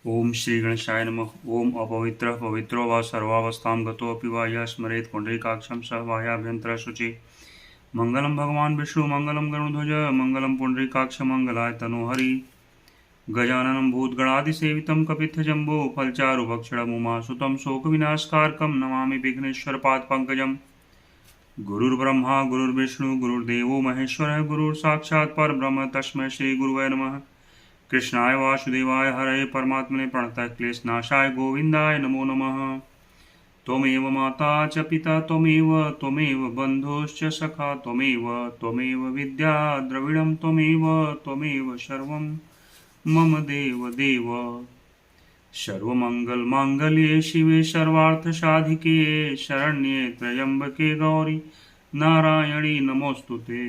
ओम श्री गणेशाय नमः। ओम अपवित्रः पवित्रो वा सर्वावस्थां गतोऽपि वा यः स्मरेत् पुण्डरीकाक्षं स वायाभ्यन्तरः शुचिः। मङ्गलं भगवान् विष्णु मङ्गलं गरुडध्वज मङ्गलं पुण्डरीकाक्ष मङ्गलाय तनोहरि। गजाननं भूतगणादिसेवितं कपित्थजम्बो फलचारुभक्षणमुमासुतं शोकविनाशकारकं नमामि विघ्नेश्वरपादपङ्कजम्। गुरुर्ब्रह्मा गुरुर्विष्णु गुरुर्देवो महेश्वरः गुरुर्साक्षात् परब्रह्म तस्मै श्रीगुरुवे नमः। कृष्णाय वासुदेवाय हरये परमात्मने प्रणतः क्लेशनाशाय गोविन्दाय नमो नमः। त्वमेव माता च पिता त्वमेव बन्धुश्च सखा त्वमेव विद्या द्रविणं त्वमेव सर्वं मम देव। सर्वमङ्गलमाङ्गल्ये शिवे सर्वार्थसाधिके शरण्ये त्र्यम्बके गौरी नारायणी नमोऽस्तुते।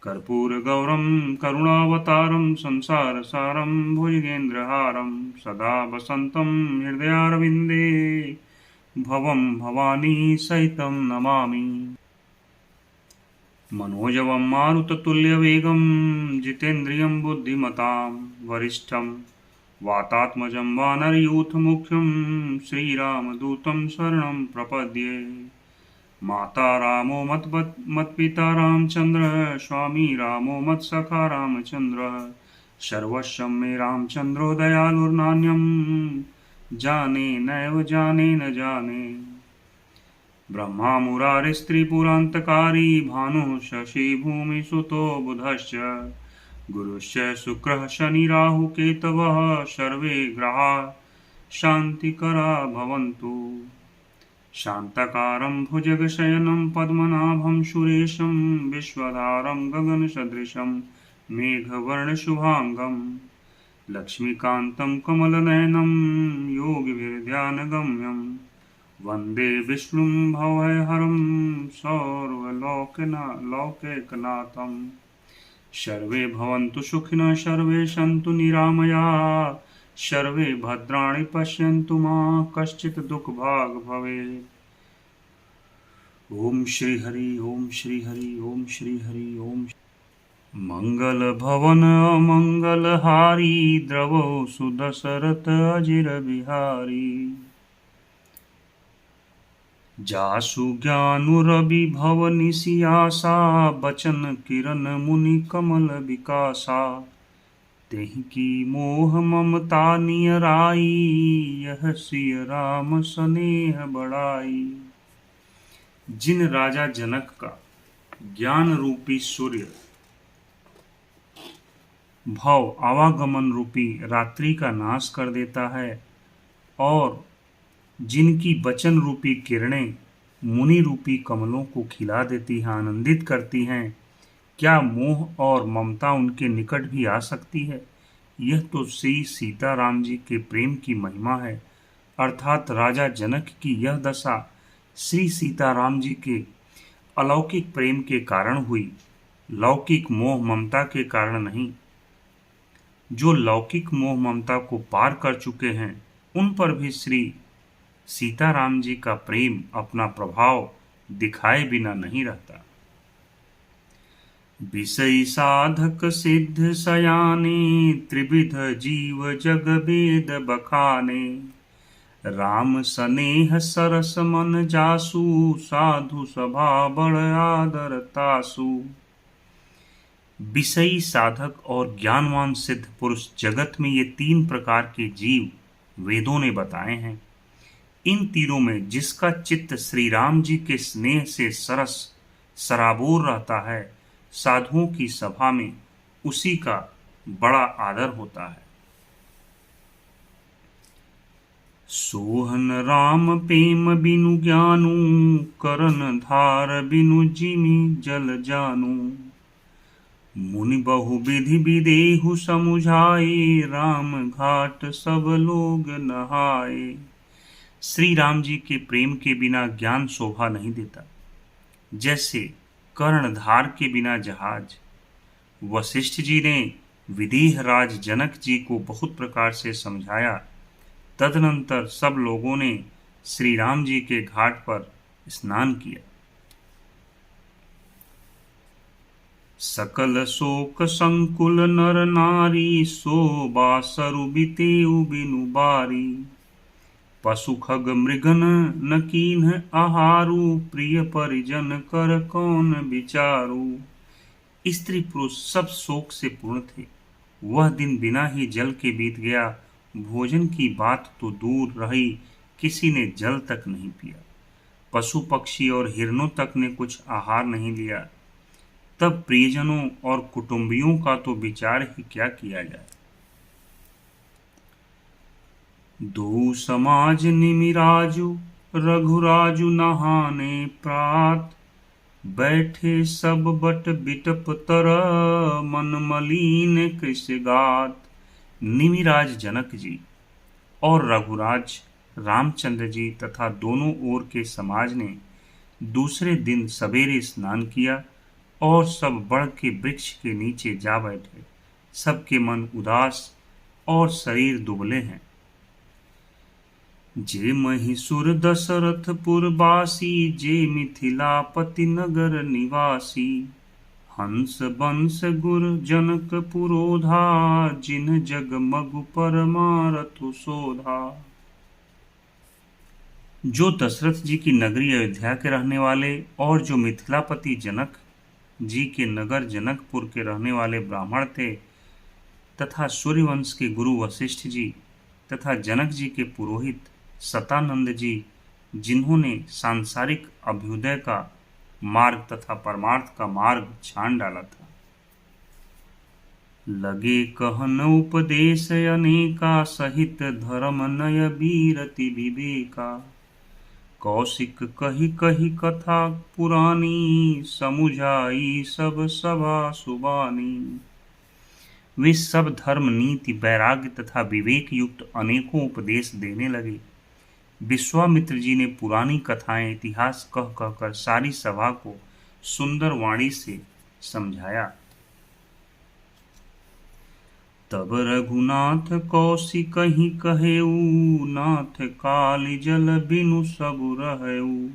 कर्पूरगौरं करुणावतारं संसारसारं भुजगेन्द्रहारं सदा वसन्तं हृदयारविन्दे भवं भवानी सहितं नमामि। मनोजवं मारुततुल्यवेगं जितेन्द्रियं बुद्धिमतां वरिष्ठं वातात्मजं वानरयूथमुख्यं श्रीरामदूतं शरणं प्रपद्ये। माता रामो मत्पिता रामचन्द्र स्वामी रामो मत्सखा रामचन्द्र सर्वस्वं मे रामचन्द्रो दयालुर्नान्यं जाने नैव जाने न जाने। ब्रह्मा मुरारिस्त्रिपुरान्तकारी भानुः शशि भूमिसुतो बुधश्च गुरुश्च शुक्रः शनि राहु केतवः सर्वे ग्रहाः शान्तिकरा भवन्तु। शान्ताकारं भुजगशयनं पद्मनाभं सुरेशं विश्वधारं गगनसदृशं मेघवर्णशुभाङ्गं लक्ष्मीकान्तं कमलनयनं योगिभिर्ध्यानगम्यं वन्दे विष्णुं भवहरं सर्वलोकैकनाथं। सर्वे भवन्तु सुखिनः सर्वे सन्तु निरामयाः सर्वे भद्राणि पश्यन्तु मा कश्चित् दुःखभाग् भवेत्। ओम श्री हरि ओम श्री हरि ओम श्री हरि ओम। मंगल भवन मंगलहारी द्रवो सुदशरथ अजिर बिहारी। जासु ज्ञानुरवि भव निशियासा बचन किरण मुनि कमल विकासा। तेहि की मोह ममता नियराई यह सिय राम स्नेह बढ़ाई। जिन राजा जनक का ज्ञान रूपी सूर्य भव आवागमन रूपी रात्रि का नाश कर देता है और जिनकी वचन रूपी किरणें मुनि रूपी कमलों को खिला देती हैं, आनंदित करती हैं, क्या मोह और ममता उनके निकट भी आ सकती है? यह तो श्री सीताराम जी के प्रेम की महिमा है। अर्थात राजा जनक की यह दशा श्री सीताराम जी के अलौकिक प्रेम के कारण हुई, लौकिक मोह ममता के कारण नहीं। जो लौकिक मोह ममता को पार कर चुके हैं उन पर भी श्री सीताराम जी का प्रेम अपना प्रभाव दिखाए बिना नहीं रहता। विषयी साधक सिद्ध सयाने त्रिविध जीव जग वेद बखाने। राम स्नेह सरस मन जासु साधु सभा बड़ आदर तासु। विषयी साधक और ज्ञानवान सिद्ध पुरुष जगत में ये तीन प्रकार के जीव वेदों ने बताए हैं। इन तीनों में जिसका चित्त श्री राम जी के स्नेह से सरस सराबोर रहता है, साधुओं की सभा में उसी का बड़ा आदर होता है। सोहन राम प्रेम बिनु ज्ञानु करन धार बिनु जिमि जल जानू। मुनि बहु विधि विदेहु समुझाए राम घाट सब लोग नहाए। श्री राम जी के प्रेम के बिना ज्ञान शोभा नहीं देता। जैसे कर्णधार के बिना जहाज। वशिष्ठ जी ने विदेह राज जनक जी को बहुत प्रकार से समझाया। तदनंतर सब लोगों ने श्री राम जी के घाट पर स्नान किया। सकल शोक संकुल नर नारी, शोभा सरु बितेउ बिनु बारी। पशु खग मृगन न कीन्ह आहारू, प्रिय परिजन कर कौन विचारू। स्त्री पुरुष सब शोक से पूर्ण थे। वह दिन बिना ही जल के बीत गया। भोजन की बात तो दूर रही, किसी ने जल तक नहीं पिया। पशु पक्षी और हिरणों तक ने कुछ आहार नहीं लिया। तब प्रियजनों और कुटुंबियों का तो विचार ही क्या किया जाए। दो समाज निमिराजु, रघुराजु नहाने प्रात। बैठे सब बट बिटप तर, मन मलीन कृष गात। निमिराज जनक जी और रघुराज रामचंद्र जी तथा दोनों ओर के समाज ने दूसरे दिन सवेरे स्नान किया और सब बढ़ के वृक्ष के नीचे जा बैठे। सबके मन उदास और शरीर दुबले हैं। जे महिषुर दशरथपुरवासी, जे मिथिलापति नगर निवासी। हंस बंस गुर जनक पुरोधा, जिन जग मगु परमारथु शोधा। जो दशरथ जी की नगरी अयोध्या के रहने वाले और जो मिथिलापति जनक जी के नगर जनकपुर के रहने वाले ब्राह्मण थे, तथा सूर्यवंश के गुरु वशिष्ठ जी तथा जनक जी के पुरोहित सतानंद जी, जिन्होंने सांसारिक अभ्युदय का मार्ग तथा परमार्थ का मार्ग छान डाला था। लगे कहन उपदेश अनेका, सहित धर्म नय बीरति विवेका। कौशिक कही कही कथा पुरानी, समुझाई सब सभा सुबानी। वे सब धर्म नीति वैराग्य तथा विवेक युक्त अनेकों उपदेश देने लगे। विश्वामित्र जी ने पुरानी कथाएं इतिहास कह कहकर सारी सभा को सुंदर वाणी से समझाया। तब रघुनाथ कौशिक ही कहेऊ, नाथ काली जल बिनु सब रहेऊ।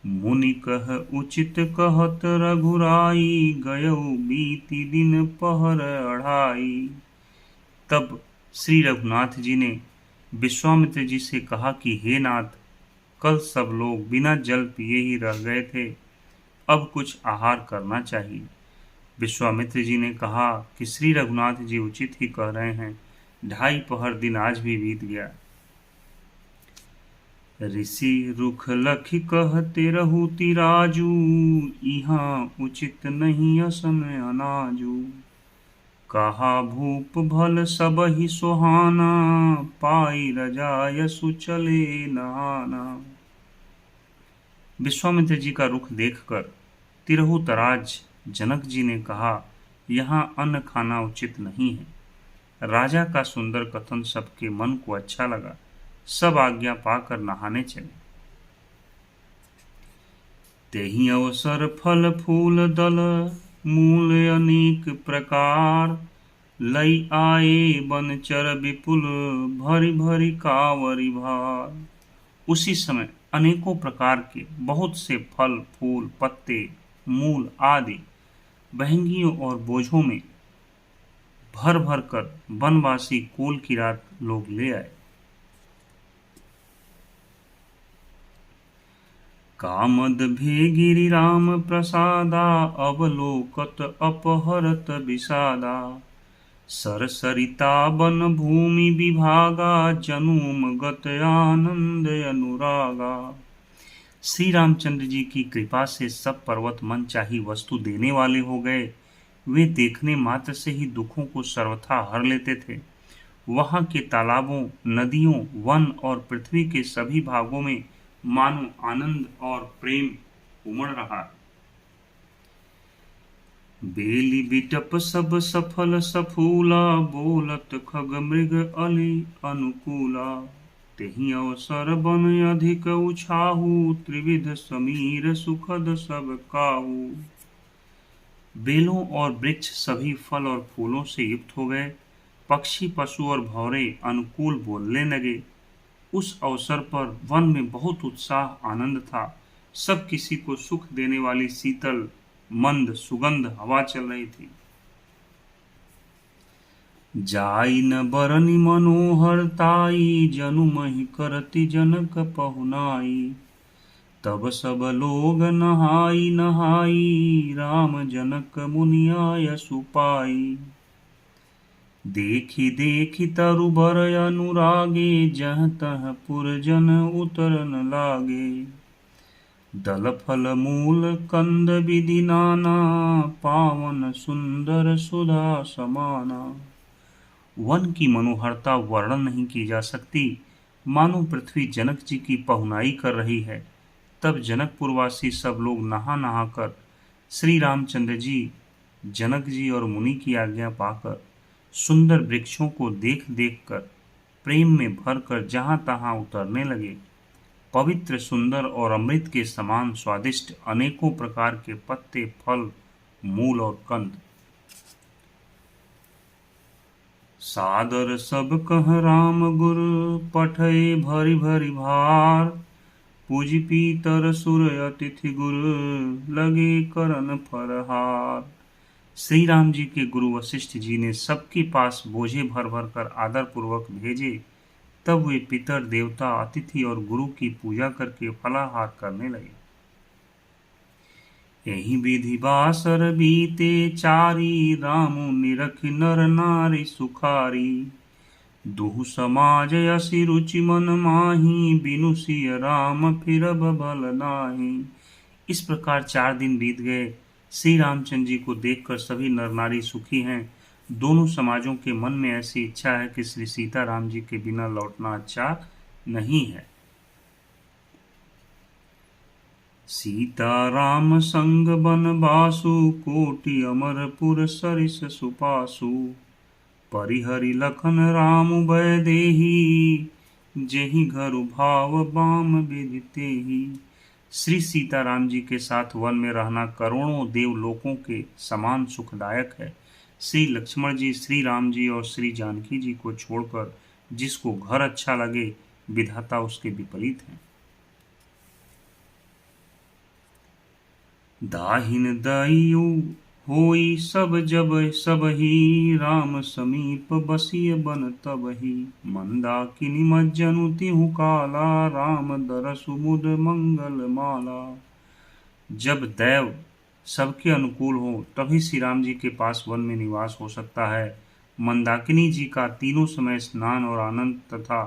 मुनि कह उचित कहत रघुराई, गयऊ बीती दिन पहर अढ़ाई। तब श्री रघुनाथ जी ने विश्वामित्र जी से कहा कि हे नाथ, कल सब लोग बिना जल पिए ही रह गए थे, अब कुछ आहार करना चाहिए। विश्वामित्र जी ने कहा कि श्री रघुनाथ जी उचित ही कह रहे हैं, 2.5 पहर दिन आज भी बीत गया। ऋषि रुख लखि कहते रहु तिराजू, यहाँ उचित नहीं असमय अनाजू। कहा भूप भल सब ही सुहाना, पाई रजाय सुचले नहाना। विश्वामित्र जी का रुख देखकर तिरहु तराज जनक जी ने कहा, यहाँ अन्न खाना उचित नहीं है। राजा का सुंदर कथन सबके मन को अच्छा लगा। सब आज्ञा पाकर नहाने चले। तेहि अवसर फल फूल दल, मूल अनेक प्रकार। लई आए बनचर विपुल, भरी भरी कावरी भार। उसी समय अनेकों प्रकार के बहुत से फल फूल पत्ते मूल आदि बहंगियों और बोझों में भर भर कर वनवासी कोल की रात लोग ले आए। कामद भे गिरि राम प्रसादा, अवलोकत अपहरत विषादा। सरसरिता वन भूमि विभागा, जनुम गत आनंद अनुरागा। श्री रामचंद्र जी की कृपा से सब पर्वत मन चाही वस्तु देने वाले हो गए। वे देखने मात्र से ही दुखों को सर्वथा हर लेते थे। वहां के तालाबों, नदियों, वन और पृथ्वी के सभी भागों में मानो आनंद और प्रेम उमड़ रहा। बेली बिटप सब सफल सफूला, बोलत खग मृग अली अनुकूला। तेहि अवसर बन अधिक उछाहू, त्रिविध समीर सुखद सब काहू। बेलों और वृक्ष सभी फल और फूलों से युक्त हो गए। पक्षी पशु और भौरे अनुकूल बोलने लगे। उस अवसर पर वन में बहुत उत्साह आनंद था। सब किसी को सुख देने वाली शीतल मंद सुगंध हवा चल रही थी। जाई न बरनि मनोहर ताई, जनु महि करति जनक पहुनाई। तब सब लोग नहाई नहाई, राम जनक मुनि आय सुपाई। देखी देखी तरु बर अनुरागे, जह तह पुरजन उतरन लागे। दल फल मूल कंद विधि नाना, पावन सुंदर सुधा समाना। वन की मनोहरता वर्णन नहीं की जा सकती, मानो पृथ्वी जनक जी की पहुनाई कर रही है। तब जनकपुरवासी सब लोग नहा नहा कर श्री रामचंद्र जी, जनक जी और मुनि की आज्ञा पाकर सुंदर वृक्षों को देख देख कर प्रेम में भरकर जहां तहां उतरने लगे। पवित्र सुंदर और अमृत के समान स्वादिष्ट अनेकों प्रकार के पत्ते, फल, मूल और कंद। सादर सब कह राम गुर, पठय भरि भरि भार। पूज पीतर सुर अतिथि गुर, लगे करन फरहार। श्री राम जी के गुरु वशिष्ठ जी ने सबके पास बोझे भर भर कर आदर पूर्वक भेजे। तब वे पितर, देवता, अतिथि और गुरु की पूजा करके फलाहार करने लगे। यही विधि बासर बीते चारी, रामु निरख नर नारी सुखारी। दुहु समाज असी रुचि मन माही, बिनु सिय राम फिरब बल नाही। इस प्रकार 4 दिन बीत गए। श्री रामचंद्र जी को देखकर सभी नर नारी सुखी हैं। दोनों समाजों के मन में ऐसी इच्छा है कि श्री सीता राम जी के बिना लौटना अच्छा नहीं है। सीता राम संग बनवासु, कोटि अमरपुर सरिस सुपासु। परिहरि लखन राम भय देहि, जेहि घर भाव बाम विदितेहि। श्री सीताराम जी के साथ वन में रहना करोड़ों देवलोकों के समान सुखदायक है। श्री लक्ष्मण जी, श्री राम जी और श्री जानकी जी को छोड़कर जिसको घर अच्छा लगे, विधाता उसके विपरीत हैं। दाहिन दाइयु होई सब जब सबहि, राम समीप बसिय बन तबहि। मंदाकिनी मज्जनु तिहु काला, राम दरसु मुद मंगल माला। जब दैव सबके अनुकूल हो तभी श्री राम जी के पास वन में निवास हो सकता है। मंदाकिनी जी का तीनों समय स्नान और आनंद तथा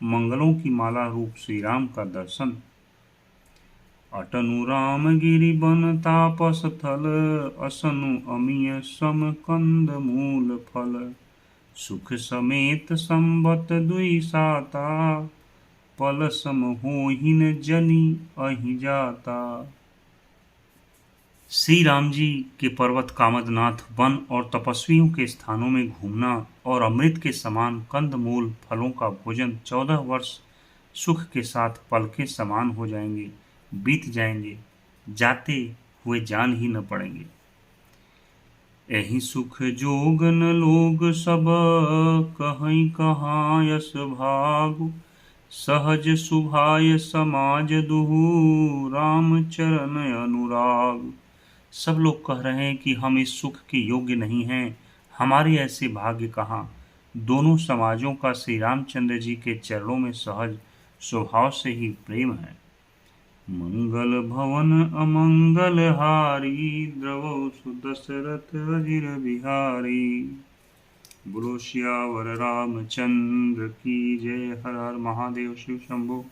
मंगलों की माला रूप श्री राम का दर्शन। अटनु राम गिरि बन तापस थल, असनु अमिय सम कंद मूल फल। सुख समेत संबत दुई साता, पल सम होहिन जनि अहि जाता। श्री राम जी के पर्वत कामदनाथ, वन और तपस्वियों के स्थानों में घूमना और अमृत के समान कंद मूल फलों का भोजन 14 वर्ष सुख के साथ पल के समान हो जाएंगे, बीत जाएंगे, जाते हुए जान ही न पड़ेंगे। एहि सुख जोग न लोग सब, कहीं कहाँ यस भागु। सहज सुभाय समाज दुहु, राम चरण अनुराग। सब लोग कह रहे हैं कि हम इस सुख के योग्य नहीं हैं, हमारे ऐसे भाग्य कहाँ। दोनों समाजों का श्री रामचंद्र जी के चरणों में सहज स्वभाव से ही प्रेम है। मंगल भवन अमंगल हारी, द्रवौ सुदशरथ अजिर बिहारी। बोलो सियावर रामचंद्र की जय। हर हर महादेव, शिव शंभो।